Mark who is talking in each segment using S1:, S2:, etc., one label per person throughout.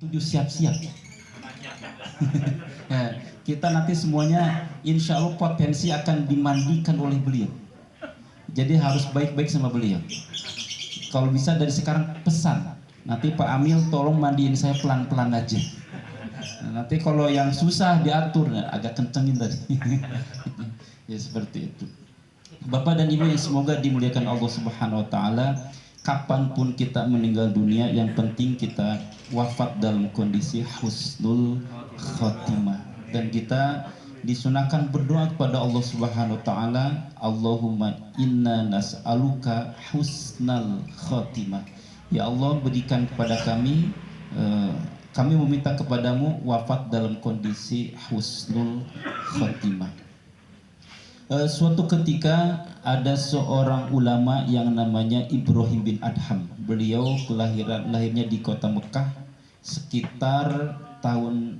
S1: Tujuh siap-siap. Ya, kita nanti semuanya insya Allah potensi akan dimandikan oleh beliau. Jadi harus baik-baik sama beliau. Kalau bisa dari sekarang pesan, nanti Pak Amil tolong mandiin saya pelan-pelan aja. Nah, nanti kalau yang susah diatur, agak kencengin tadi. Ya seperti itu. Bapak dan Ibu yang semoga dimuliakan Allah Subhanahu Wa Taala. Kapanpun kita meninggal dunia, yang penting kita wafat dalam kondisi husnul khotimah, dan kita disunahkan berdoa kepada Allah Subhanahu Wa Taala, Allahumma inna nas'aluka husnal khotimah. Ya Allah, berikan kepada kami, kami meminta kepadamu wafat dalam kondisi husnul khotimah. Suatu ketika ada seorang ulama yang namanya Ibrahim bin Adham. Beliau lahirnya di kota Mekah sekitar tahun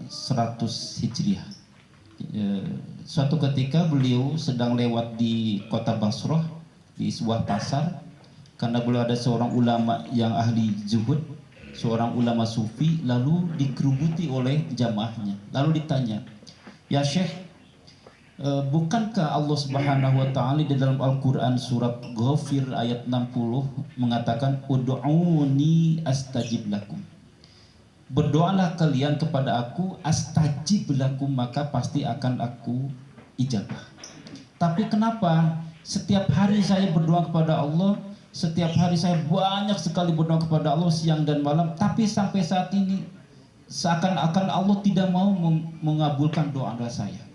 S1: 100 Hijriah. Suatu ketika beliau sedang lewat di kota Basrah di sebuah pasar, karena beliau ada seorang ulama yang ahli zuhud, seorang ulama sufi, lalu dikerubuti oleh jamaahnya. Lalu ditanya, "Ya Syekh, bukankah Allah Subhanahu Wa Taala di dalam Al-Quran surat Ghafir ayat 60 mengatakan ud'uni astajib lakum, berdoalah kalian kepada aku, astajib lakum, maka pasti akan aku ijabah. Tapi kenapa setiap hari saya berdoa kepada Allah, setiap hari saya banyak sekali berdoa kepada Allah siang dan malam, tapi sampai saat ini seakan-akan Allah tidak mau mengabulkan doa saya?"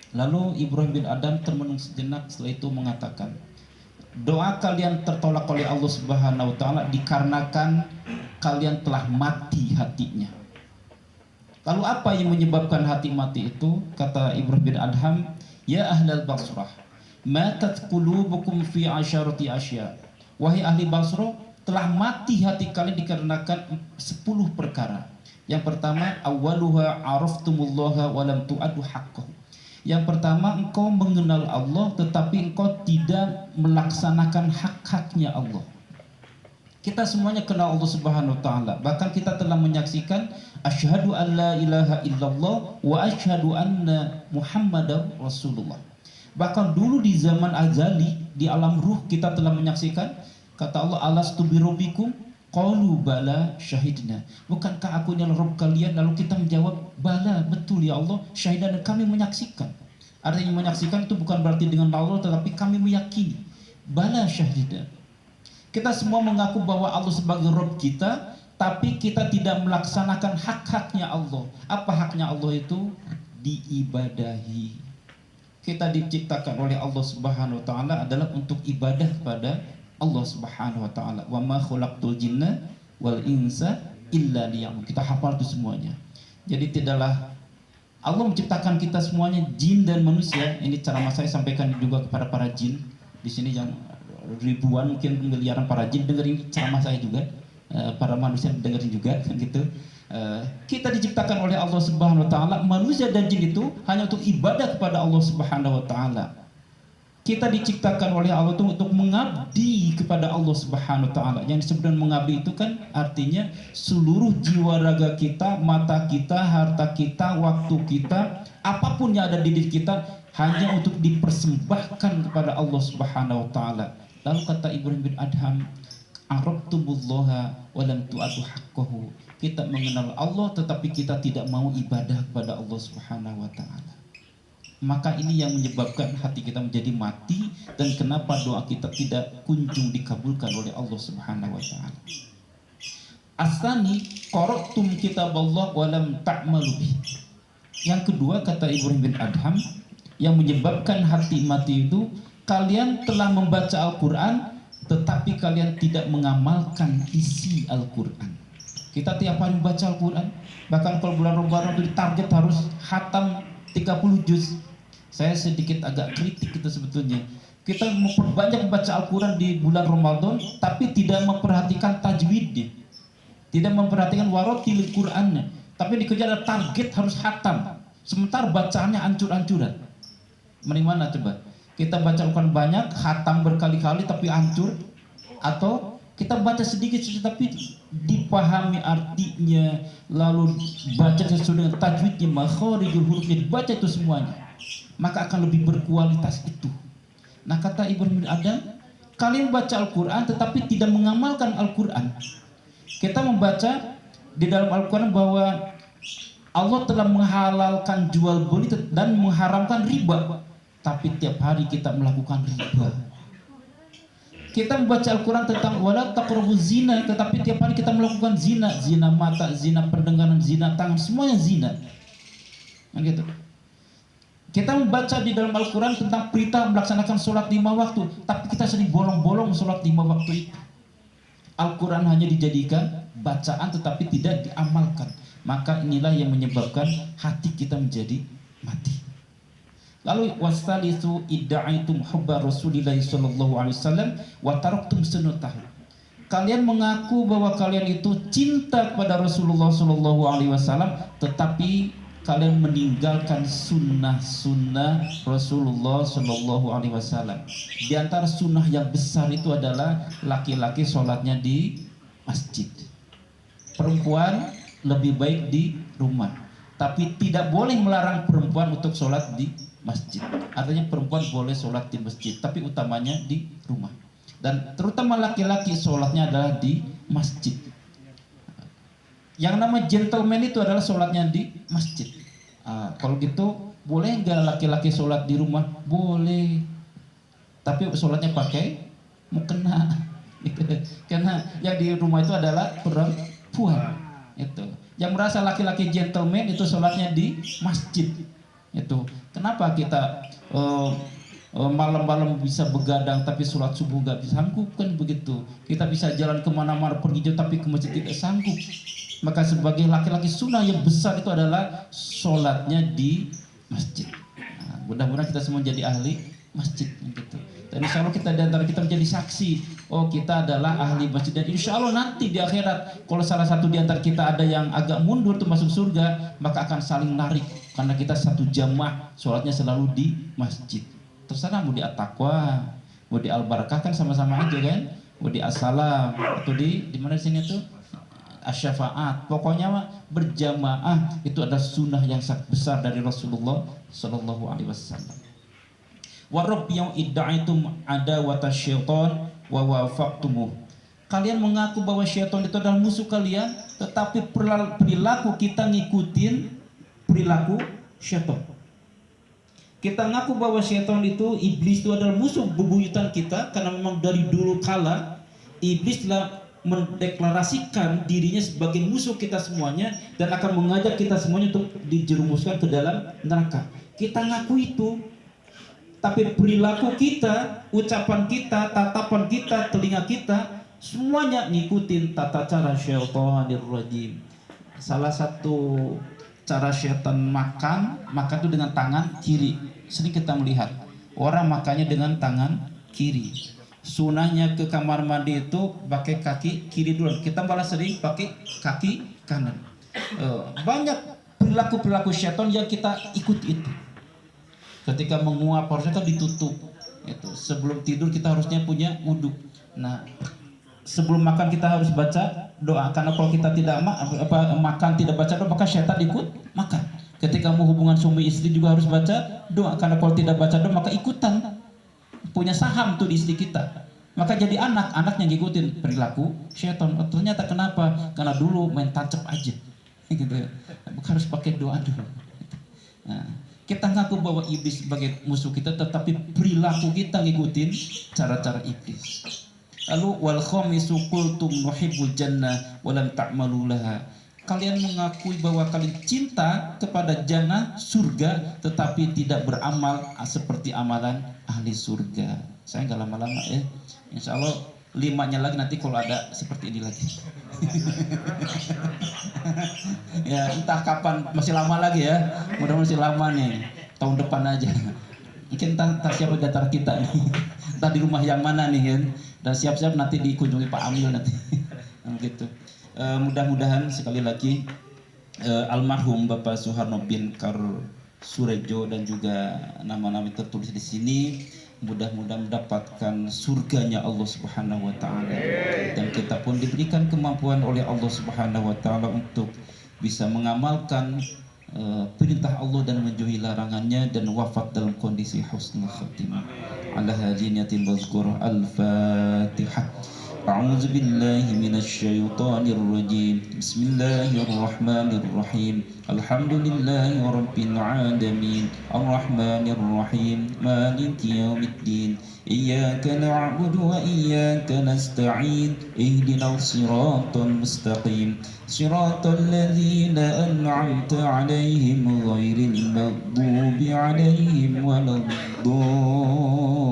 S1: Lalu Ibrahim bin Adham termenung sejenak, setelah itu mengatakan, doa kalian tertolak oleh Allah Subhanahu Wa Taala dikarenakan kalian telah mati hatinya. Lalu apa yang menyebabkan hati mati itu? Kata Ibrahim bin Adham, ya ahlal Basrah, matat qulubukum fi asyarati asya. Wahai ahli Basrah, telah mati hati kalian dikarenakan 10 perkara. Yang pertama, awwaluha araftumullaha wa lam tu'addu haqqahu. Yang pertama, engkau mengenal Allah tetapi engkau tidak melaksanakan hak-haknya Allah. Kita semuanya kenal Allah Subhanahu Wa Taala, bahkan kita telah menyaksikan asyhadu an la ilaha illallah wa asyhadu anna muhammadar rasulullah. Bahkan dulu di zaman azali, di alam ruh, kita telah menyaksikan kata Allah, alastu birabbikum qalu bala syahidna, bukankah aku ini adalah Rabb kalian? Lalu kita menjawab, bala, betul ya Allah, syahidan, dan kami menyaksikan. Artinya menyaksikan itu bukan berarti dengan Allah, tetapi kami meyakini, bala syahidna. Kita semua mengaku bahwa Allah sebagai Rabb kita, tapi kita tidak melaksanakan hak-haknya Allah. Apa haknya Allah itu? Diibadahi. Kita diciptakan oleh Allah Subhanahu Wa Taala adalah untuk ibadah kepada Allah Subhanahu Wa Taala. Wa ma khalaqtul jinna wal insa illa liya'budun. Kita hafal itu semuanya. Jadi tidaklah Allah menciptakan kita semuanya, jin dan manusia. Ini ceramah saya sampaikan juga kepada para jin di sini yang ribuan, mungkin miliaran para jin dengerin ceramah saya juga. Para manusia dengerin juga kan gitu. Kita diciptakan oleh Allah Subhanahu Wa Taala, manusia dan jin itu hanya untuk ibadah kepada Allah Subhanahu Wa Taala. Kita diciptakan oleh Allah itu untuk mengabdi kepada Allah Subhanahu Wa Taala. Yang disebut dengan mengabdi itu kan artinya seluruh jiwa raga kita, mata kita, harta kita, waktu kita, apapun yang ada di diri kita hanya untuk dipersembahkan kepada Allah Subhanahu Wa Taala. Lalu kata Ibrahim bin Adham, arabtumullaha wa lam tu'addu haqqahu. Kita mengenal Allah tetapi kita tidak mau ibadah kepada Allah Subhanahu Wa Taala. Maka ini yang menyebabkan hati kita menjadi mati, dan kenapa doa kita tidak kunjung dikabulkan oleh Allah Subhanahu Wa Taala. Asani qara'tum kitaballah wa lam ta'malu bih. Yang kedua, kata Ibrahim bin Adham, yang menyebabkan hati mati itu, kalian telah membaca Al-Quran tetapi kalian tidak mengamalkan isi Al-Quran. Kita tiap hari membaca Al-Quran, bahkan kalau bulan Ramadan itu ditarget harus khatam 30 juz. Saya sedikit agak kritik itu sebetulnya. Kita memperbanyak membaca Al-Quran di bulan Ramadan, tapi tidak memperhatikan tajwidnya, tidak memperhatikan warotil Qurannya, tapi dikejar ada target harus khatam, sementara bacaannya ancur-ancuran. Mending mana coba? Kita baca Al-Quran banyak, khatam berkali-kali tapi hancur, atau kita baca sedikit tapi dipahami artinya, lalu baca sesuai dengan tajwidnya, makharijul hurufnya, dibaca itu semuanya, maka akan lebih berkualitas itu. Nah, kata Ibrahim bin Adam, kalian baca Al-Quran tetapi tidak mengamalkan Al-Quran. Kita membaca di dalam Al-Quran bahwa Allah telah menghalalkan jual beli dan mengharamkan riba, tapi tiap hari kita melakukan riba. Kita membaca Al-Quran tentang wala taqrabuz zina, tetapi tiap hari kita melakukan zina, zina mata, zina pendengaran, zina tangan, semuanya zina. Nah, gitu. Kita membaca di dalam Al-Quran tentang perintah melaksanakan sholat 5 waktu, tapi kita sering bolong-bolong sholat 5 waktu itu. Al-Quran hanya dijadikan bacaan tetapi tidak diamalkan. Maka inilah yang menyebabkan hati kita menjadi mati. Lalu wasalisu idda'aitum hubba Rasulillah sallallahu alaihi wasallam wa taraktum sunnatahu. Kalian mengaku bahwa kalian itu cinta kepada Rasulullah sallallahu alaihi wasallam, tetapi kalian meninggalkan sunnah-sunnah Rasulullah sallallahu alaihi wasallam. Di antara sunnah yang besar itu adalah laki-laki sholatnya di masjid. Perempuan lebih baik di rumah. Tapi tidak boleh melarang perempuan untuk sholat di masjid. Artinya perempuan boleh sholat di masjid, tapi utamanya di rumah. Dan terutama laki-laki sholatnya adalah di masjid. Yang nama gentleman itu adalah sholatnya di masjid. Kalau gitu boleh nggak laki-laki sholat di rumah? Boleh. Tapi sholatnya pakai mukena. Karena yang di rumah itu adalah perempuan. Itu. Yang merasa laki-laki gentleman itu sholatnya di masjid. Itu. Kenapa kita malam-malam bisa begadang tapi sholat subuh gak bisa sanggup, kan begitu. Kita bisa jalan kemana-mana pergi jauh tapi ke masjid tidak sanggup. Maka sebagai laki-laki sunnah yang besar itu adalah sholatnya di masjid. Nah, mudah-mudahan kita semua jadi ahli masjid gitu. Dan insya Allah kita diantara kita menjadi saksi, oh kita adalah ahli masjid. Dan insya Allah nanti di akhirat kalau salah satu diantara kita ada yang agak mundur untuk masuk surga, maka akan saling narik karena kita satu jamaah sholatnya selalu di masjid. Terserah mau di At-Taqwa, mau di Al-Barakah, kan sama-sama aja kan, mau di As-Salam atau di mana sini tuh Asy-Syafaat. Pokoknya berjamaah itu adalah sunnah yang sangat besar dari Rasulullah sallallahu alaihi wasallam. Wa rabbiyum idda'aitum adawata syaitan wa wafaqtumuh. Kalian mengaku bahwa syaitan itu adalah musuh kalian, tetapi perilaku kita ngikutin perilaku syaitan. Kita ngaku bahwa syaitan itu, iblis itu adalah musuh bebuyutan kita, karena memang dari dulu kala iblis telah mendeklarasikan dirinya sebagai musuh kita semuanya dan akan mengajak kita semuanya untuk dijerumuskan ke dalam neraka. Kita ngaku itu, tapi perilaku kita, ucapan kita, tatapan kita, telinga kita, semuanya ngikutin tata cara syaitanir rajim. Salah satu cara syaitan makan itu dengan tangan kiri. Sering kita melihat orang makannya dengan tangan kiri. Sunahnya ke kamar mandi itu pakai kaki kiri dulu. Kita malah sering pakai kaki kanan. Banyak perilaku syaitan yang kita ikut itu. Ketika menguap harusnya kan ditutup. Itu. Sebelum tidur kita harusnya punya wudhu. Nah, sebelum makan kita harus baca doa, karena kalau kita tidak makan tidak baca doa maka syaitan ikut makan. Ketika mau hubungan suami istri juga harus baca doa, karena kalau tidak baca doa maka ikutan punya saham tuh di istri kita. Maka jadi anaknya ngikutin perilaku syaitan. Ternyata kenapa? Karena dulu main tancap aja. Gitu. Bukan harus pakai doa dulu. Nah, kita ngaku bahwa iblis sebagai musuh kita, tetapi perilaku kita ngikutin cara-cara iblis. Lalu wal khamisu qultum nuhibbul jannah wa lam ta'malu laha. Kalian mengakui bahwa kalian cinta kepada jannah surga tetapi tidak beramal seperti amalan ahli surga. Saya nggak lama-lama ya. Insya Allah 5-nya lagi nanti kalau ada seperti ini lagi. Ya entah kapan, masih lama lagi ya. Mudah-mudahan masih lama nih. Tahun depan aja. Mungkin entah siapa di antara kita nih. Entah di rumah yang mana nih kan. Dan siap-siap nanti dikunjungi Pak Amil nanti. Gitu. Mudah-mudahan sekali lagi almarhum Bapak Suharno bin Kar Surejo dan juga nama-nama tertulis di sini mudah-mudahan mendapatkan surganya Allah Subhanahu wa taala, dan kita pun diberikan kemampuan oleh Allah Subhanahu wa taala untuk bisa mengamalkan perintah Allah dan menjauhi larangannya, dan wafat dalam kondisi husnul khatimah. Ala hadiniyatil mazkurah. Al-Fatihah. أعوذ بالله من الشيطان الرجيم. بسم الله الرحمن الرحيم. الحمد لله رب العالمين الرحمن الرحيم مالك يوم الدين إياك نعبد وإياك نستعين اهدنا الصراط المستقيم صراط الذين أنعمت عليهم غير المغضوب عليهم ولا الضالين.